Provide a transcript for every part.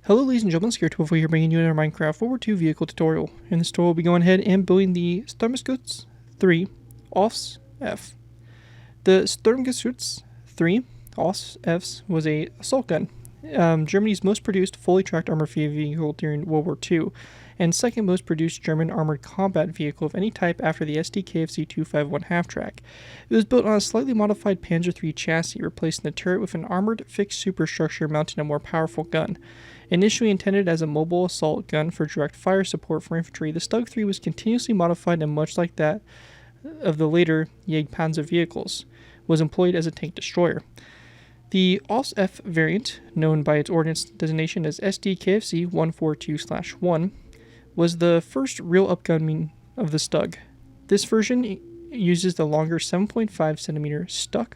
Hello ladies and gentlemen, Stug here bringing you another Minecraft World War II vehicle tutorial. In this tutorial we'll be going ahead and building the Sturmgeschütz III Ausf. The Sturmgeschütz III Ausf was a assault gun, Germany's most produced fully tracked armored vehicle during World War II, and second most produced German armored combat vehicle of any type after the Sd.Kfz 251 half-track. It was built on a slightly modified Panzer III chassis, replacing the turret with an armored fixed superstructure mounting a more powerful gun. Initially intended as a mobile assault gun for direct fire support for infantry, the Stug III was continuously modified and, much like that of the later Jagdtiger vehicles, was employed as a tank destroyer. The Ausf variant, known by its ordnance designation as Sd.Kfz 142/1, was the first real upgunning of the Stug. This version uses the longer 7.5 cm Stug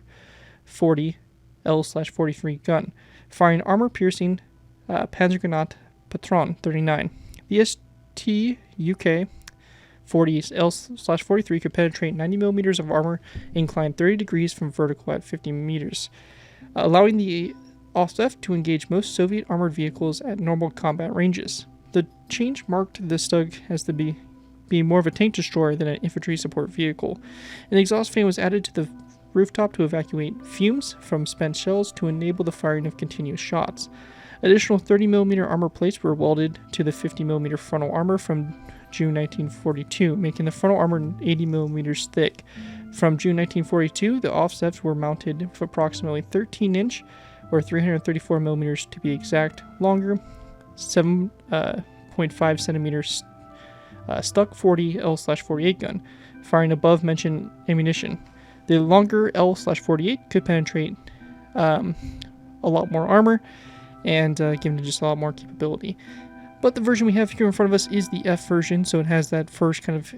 40 L/43 gun, firing armor-piercing Panzergranate Patron 39. The Stuk 40 L/43 could penetrate 90 mm of armor and climb 30 degrees from vertical at 50 meters, allowing the Ausf to engage most Soviet armored vehicles at normal combat ranges. The change marked the Stug as to be more of a tank destroyer than an infantry support vehicle. An exhaust fan was added to the rooftop to evacuate fumes from spent shells to enable the firing of continuous shots. Additional 30 mm armor plates were welded to the 50 mm frontal armor from June 1942, making the frontal armor 80 mm thick. From June 1942, the offsets were mounted with approximately 13-inch, or 334 mm to be exact, longer 7.5 cm Stug 40 L/48 gun, firing above mentioned ammunition. The longer L/48 could penetrate a lot more armor and giving it just a lot more capability. But the version we have here in front of us is the F version, so it has that first kind of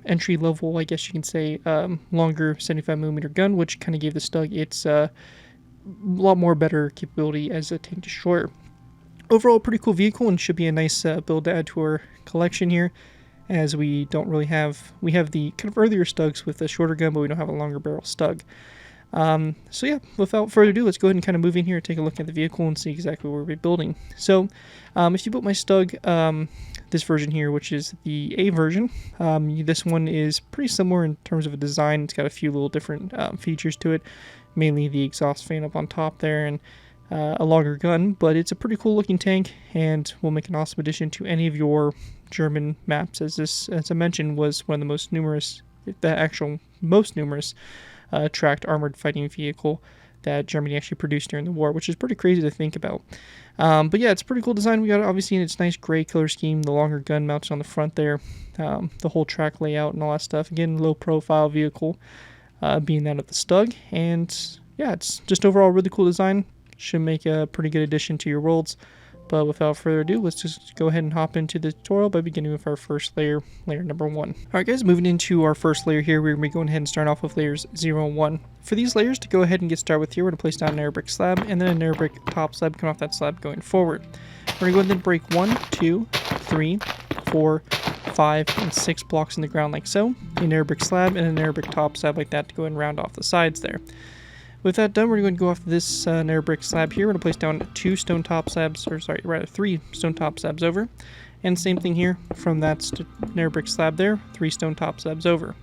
entry level, I guess you can say, longer 75mm gun, which kind of gave the Stug its a lot more better capability as a tank destroyer. Overall, pretty cool vehicle, and should be a nice build to add to our collection here, as we don't really have, we have the kind of earlier Stugs with a shorter gun, but we don't have a longer barrel Stug. So yeah, without further ado, let's go ahead and kind of move in here and take a look at the vehicle and see exactly what we're building. So, if you built my Stug, this version here, which is the A version, this one is pretty similar in terms of a design. It's got a few little different features to it, mainly the exhaust fan up on top there and a longer gun, but it's a pretty cool looking tank and will make an awesome addition to any of your German maps, as this, as I mentioned, was one of the most numerous, the actual most numerous tracked armored fighting vehicle that Germany actually produced during the war, which is pretty crazy to think about. But yeah, it's a pretty cool design. We got it obviously in its nice gray color scheme, the longer gun mounted on the front there, the whole track layout and all that stuff. Again, low profile vehicle, being that of the Stug, and yeah, it's just overall really cool design. Should make a pretty good addition to your worlds. But without further ado, let's just go ahead and hop into the tutorial by beginning with our first layer, layer number 1. Alright guys, moving into our first layer here, we're going to be going ahead and start off with layers 0 and 1. For these layers to go ahead and get started with here, we're going to place down an air brick slab, and then an air brick top slab coming off that slab going forward. We're going to go ahead and break 1, 2, 3, 4, 5, and 6 blocks in the ground like so, an air brick slab and an air brick top slab like that to go and round off the sides there. With that done, we're going to go off this air brick slab here. We're going to place down 2 stone top slabs, or sorry, rather 3 stone top slabs over. And same thing here, from that air brick slab there, 3 stone top slabs over.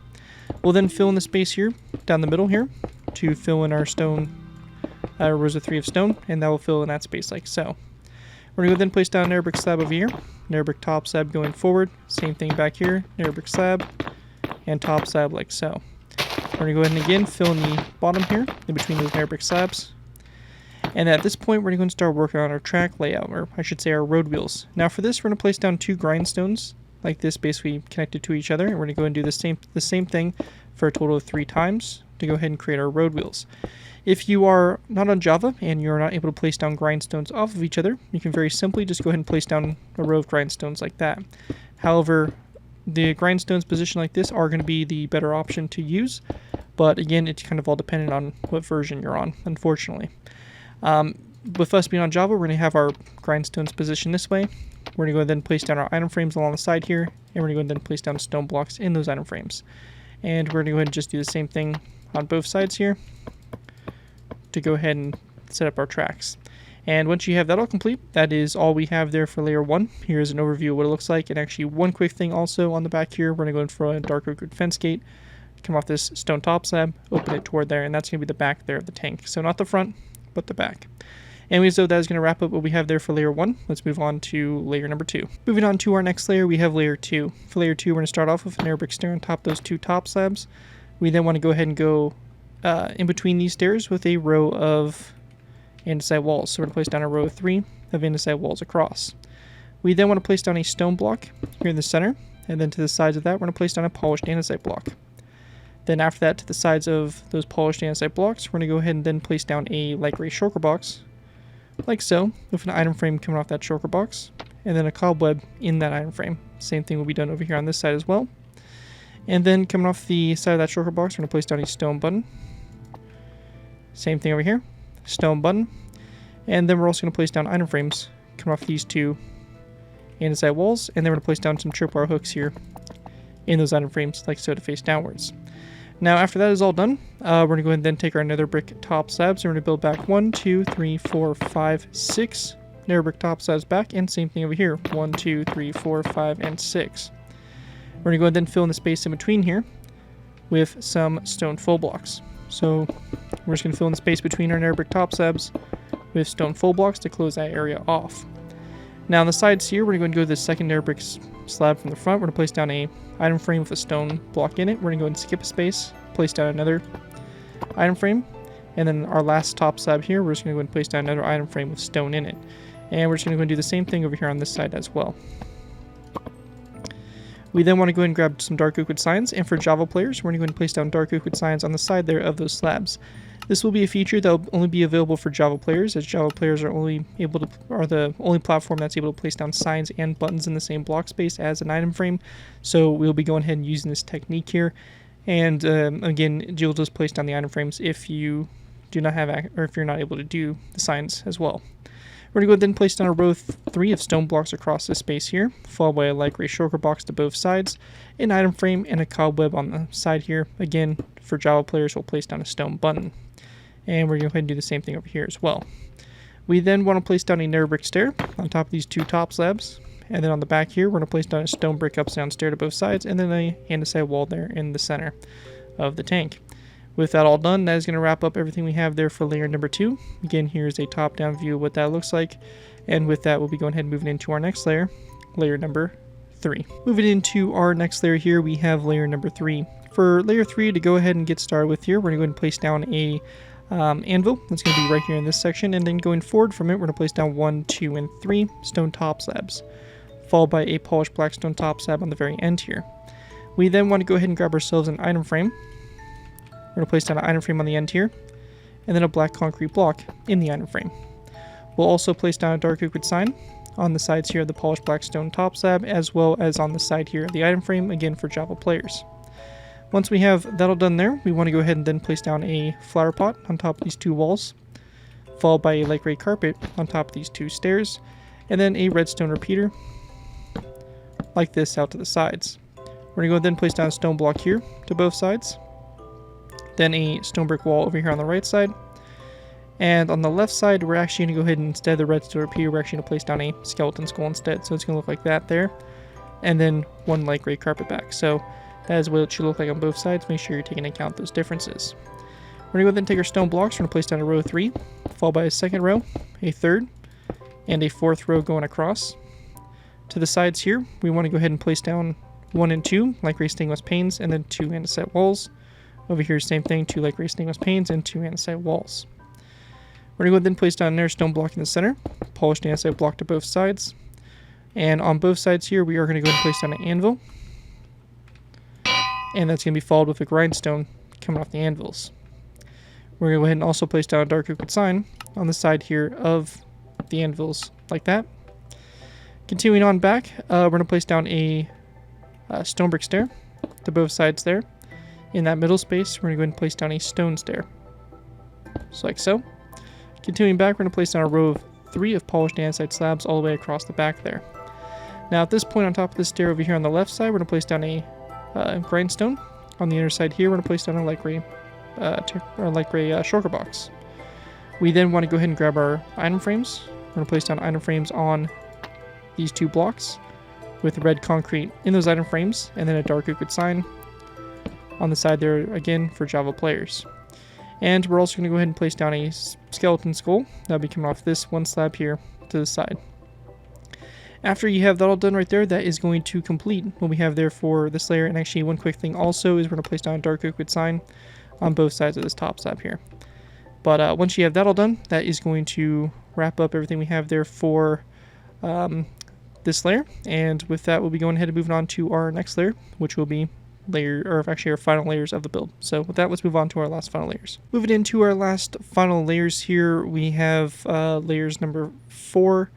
We'll then fill in the space here, down the middle here, to fill in our stone, rows of 3 of stone, and that will fill in that space like so. We're going to then place down an air brick slab over here, an air brick top slab going forward, same thing back here, an air brick slab, and top slab like so. We're going to go ahead and again fill in the bottom here, in between those air brick slabs. And at this point, we're going to start working on our track layout, or I should say our road wheels. Now for this, we're going to place down 2 grindstones, like this, basically connected to each other. And we're going to go and do the same thing for a total of 3 times to go ahead and create our road wheels. If you are not on Java and you're not able to place down grindstones off of each other, you can very simply just go ahead and place down a row of grindstones like that. However, the grindstones positioned like this are going to be the better option to use, but again, it's kind of all dependent on what version you're on, unfortunately. With us being on Java, we're going to have our grindstones positioned this way. We're going to go ahead and place down our item frames along the side here, and we're going to go ahead and place down stone blocks in those item frames. And we're going to go ahead and just do the same thing on both sides here to go ahead and set up our tracks. And once you have that all complete, that is all we have there for layer 1. Here's an overview of what it looks like. And actually one quick thing also on the back here, we're going to go in for a dark oak wood fence gate, come off this stone top slab, open it toward there, and that's going to be the back there of the tank. So not the front, but the back. Anyways, so that is going to wrap up what we have there for layer 1. Let's move on to layer number 2. Moving on to our next layer, we have layer 2. For layer 2, we're going to start off with an air brick stair on top of those 2 top slabs. We then want to go ahead and go in between these stairs with a row of andesite walls. So we're going to place down a row of 3 of andesite walls across. We then want to place down a stone block here in the center, and then to the sides of that, we're going to place down a polished andesite block. Then after that, to the sides of those polished andesite blocks, we're going to go ahead and then place down a light gray shulker box, like so, with an item frame coming off that shulker box, and then a cobweb in that item frame. Same thing will be done over here on this side as well. And then coming off the side of that shulker box, we're going to place down a stone button. Same thing over here, stone button. And then we're also going to place down item frames coming off these 2 andesite walls, and then we're going to place down some tripwire hooks here in those item frames, like so, to face downwards. Now, after that is all done, we're going to go ahead and then take our nether brick top slabs, and we're going to build back 1, 2, 3, 4, 5, 6 nether brick top slabs back, and same thing over here, 1, 2, 3, 4, 5, and 6. We're going to go ahead and then fill in the space in between here with some stone full blocks. So we're just going to fill in the space between our nether brick top slabs with stone full blocks to close that area off. Now on the sides here, we're going to go to the second nether brick slab from the front. We're going to place down a item frame with a stone block in it. We're going to go ahead and skip a space, place down another item frame, and then our last top slab here, we're just going to go ahead and place down another item frame with stone in it. And we're just going to go and do the same thing over here on this side as well. We then want to go ahead and grab some dark oak wood signs, and for Java players, we're going to go ahead and place down dark oak wood signs on the side there of those slabs. This will be a feature that will only be available for Java players, as Java players are the only platform that's able to place down signs and buttons in the same block space as an item frame. So we'll be going ahead and using this technique here. And again, you'll just place down the item frames if you do not have, or if you're not able to do the signs as well. We're going to go ahead and place down a row of 3 of stone blocks across this space here, followed by a light gray shulker box to both sides, an item frame, and a cobweb on the side here. Again, for Java players, we'll place down a stone button. And we're going to go ahead and do the same thing over here as well. We then want to place down a nether brick stair on top of these 2 top slabs. And then on the back here, we're going to place down a stone brick upside down stair to both sides, and then a andesite wall there in the center of the tank. With that all done, that is going to wrap up everything we have there for layer number 2. Again, here's a top-down view of what that looks like. And with that, we'll be going ahead and moving into our next layer, layer number 3. Moving into our next layer here, we have layer number 3. For layer 3, to go ahead and get started with here, we're going to go ahead and place down a anvil. That's going to be right here in this section, and then going forward from it, we're going to place down 1, 2, and 3 stone top slabs, followed by a polished black stone top slab on the very end here. We then want to go ahead and grab ourselves an item frame. We're going to place down an item frame on the end here, and then a black concrete block in the item frame. We'll also place down a dark oak wood sign on the sides here of the polished black stone top slab, as well as on the side here of the item frame, again for Java players. Once we have that all done there, we want to go ahead and then place down a flower pot on top of these 2 walls, followed by a light gray carpet on top of these 2 stairs, and then a redstone repeater, like this, out to the sides. We're going to go ahead and place down a stone block here to both sides, then a stone brick wall over here on the right side, and on the left side, we're actually going to go ahead and, instead of the redstone repeater, we're actually going to place down a skeleton skull instead, so it's going to look like that there, and then 1 light gray carpet back. So that is what it should look like on both sides. Make sure you're taking into account those differences. We're going to go ahead and take our stone blocks. We're going to place down a row of 3, followed by a second row, a third, and a 4th row going across. To the sides here, we want to go ahead and place down 1 and 2 light gray stained glass panes, and then 2 andesite walls. Over here, same thing, 2 light gray stained glass panes and 2 andesite walls. We're going to go ahead and place down another stone block in the center, polished andesite block to both sides. And on both sides here, we are going to go ahead and place down an anvil. And that's going to be followed with a grindstone coming off the anvils. We're going to go ahead and also place down a dark oak wood sign on the side here of the anvils, like that. Continuing on back, we're going to place down a stone brick stair to both sides there. In that middle space, we're going to go ahead and place down a stone stair, just like so. Continuing back, we're going to place down a row of 3 of polished andesite slabs all the way across the back there. Now at this point, on top of this stair over here on the left side, we're going to place down a grindstone. On the inner side here, we're going to place down a light gray shulker box. We then want to go ahead and grab our item frames. We're going to place down item frames on these 2 blocks with red concrete in those item frames, and then a dark oak sign on the side there again for Java players. And we're also going to go ahead and place down a skeleton skull that'll be coming off this one slab here to the side. After you have that all done right there, that is going to complete what we have there for this layer. And actually, one quick thing also is we're going to place down a dark oak sign on both sides of this top slab here. But once you have that all done, that is going to wrap up everything we have there for this layer. And with that, we'll be going ahead and moving on to our next layer, which will be our final layers of the build. So with that, let's move on to our last final layers. Moving into our last final layers here, we have layers number 4,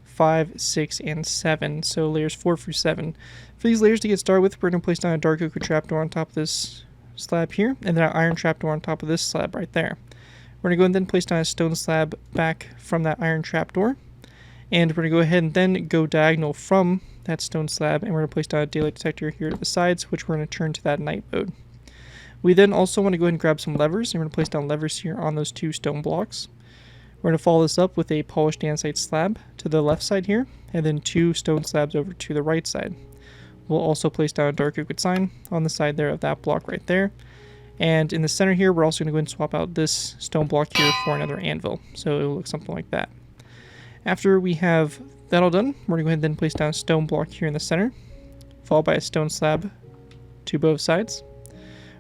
5, 6, and 7. So layers 4 through 7. For these layers to get started with, we're going to place down a dark oak trapdoor on top of this slab here, and then an iron trapdoor on top of this slab right there. We're going to go and then place down a stone slab back from that iron trapdoor, and we're going to go ahead and then go diagonal from that stone slab, and we're going to place down a daylight detector here to the sides, which we're going to turn to that night mode. We then also want to go ahead and grab some levers, and we're going to place down levers here on those 2 stone blocks. We're going to follow this up with a polished andesite slab to the left side here, and then 2 stone slabs over to the right side. We'll also place down a dark oak sign on the side there of that block right there. And in the center here, we're also going to go ahead and swap out this stone block here for another anvil. So it'll look something like that. After we have that all done, we're going to go ahead and then place down a stone block here in the center, followed by a stone slab to both sides.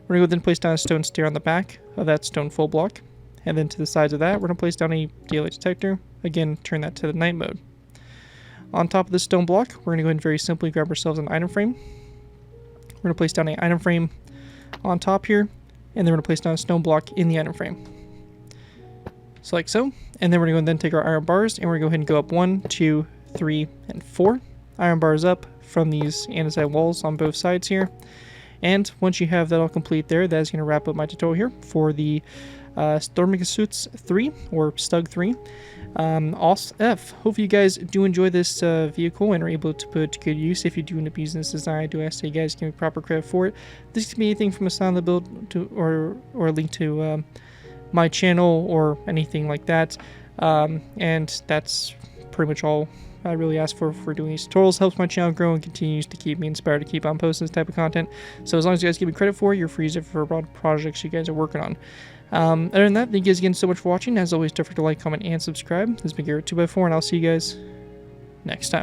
We're going to go then place down a stone stair on the back of that stone full block. And then to the sides of that, we're going to place down a daylight detector. Again, turn that to the night mode. On top of this stone block, we're going to go ahead and very simply grab ourselves an item frame. We're going to place down an item frame on top here, and then we're going to place down a stone block in the item frame. So like so. And then we're going to go and then take our iron bars, and we're going to go ahead and go up 1, 2, 3, and 4 iron bars up from these andesite walls on both sides here. And once you have that all complete there, that is going to wrap up my tutorial here for the Sturmgeschütz III, or Stug III, Ausf. Hope you guys do enjoy this vehicle and are able to put it to good use. If you do end up using this design, I do ask that you guys give me proper credit for it. This could be anything from a sign of the build to, or a link to my channel or anything like that. And that's pretty much all I really ask for doing these tutorials. Helps my channel grow and continues to keep me inspired to keep on posting this type of content. So as long as you guys give me credit for it, you're free for projects you guys are working on. Other than that, thank you guys again so much for watching. As always, don't forget to like, comment, and subscribe. This has been Garrett 2x4, and I'll see you guys next time.